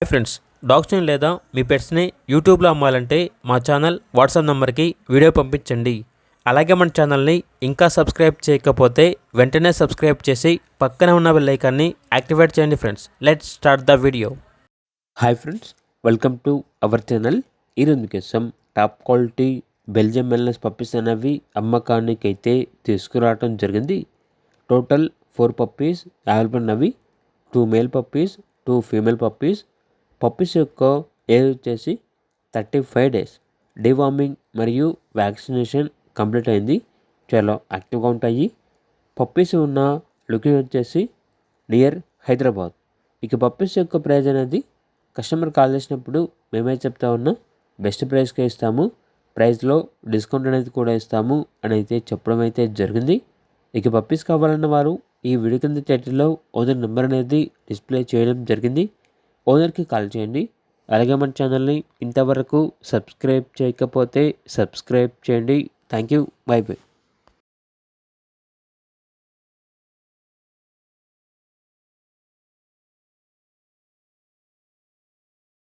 Hi friends, డాగ్స్ని లేదా మీ పెట్స్ని యూట్యూబ్లో అమ్మాలంటే మా ఛానల్ వాట్సాప్ నెంబర్కి వీడియో పంపించండి. అలాగే మన ఛానల్ని ఇంకా సబ్స్క్రైబ్ చేయకపోతే వెంటనే సబ్స్క్రైబ్ చేసి పక్కనే ఉన్న బెల్ ఐకాన్ని యాక్టివేట్ చేయండి. Friends, let's start the video. Hi friends, welcome to our channel. ఈరోజు మీకోసం టాప్ క్వాలిటీ బెల్జియం మెల్నెస్ పప్పీస్ అనేవి అమ్మకానికి అయితే తీసుకురావడం జరిగింది. టోటల్ 4 పప్పీస్ అవైలబుల్ ఉన్నవి. 2 male puppies, 2 female puppies. Puppies యొక్క ఏజ్ వచ్చేసి 35 డేస్. డివార్మింగ్ మరియు వ్యాక్సినేషన్ కంప్లీట్ అయింది. చాలా యాక్టివ్గా ఉంటాయి. పప్పీస్ ఉన్న లొకేషన్ వచ్చేసి నియర్ హైదరాబాద్. ఇక పప్పీస్ యొక్క ప్రైజ్ అనేది కస్టమర్ కాల్ చేసినప్పుడు మేమైతే చెప్తా ఉన్నా బెస్ట్ ప్రైస్కే ఇస్తాము, ప్రైస్లో డిస్కౌంట్ అనేది కూడా ఇస్తాము అని అయితే చెప్పడం అయితే జరిగింది. ఇక పప్పీస్ కావాలన్న వారు ఈ వీడియో కింద టైటిల్లో ఓనర్ నెంబర్ అనేది డిస్ప్లే చేయడం జరిగింది. ఓనర్కి కాల్ చేయండి. అలాగే మన ఛానల్ని ఇంతవరకు సబ్స్క్రైబ్ చేయకపోతే సబ్స్క్రైబ్ చేయండి. Thank you. By by.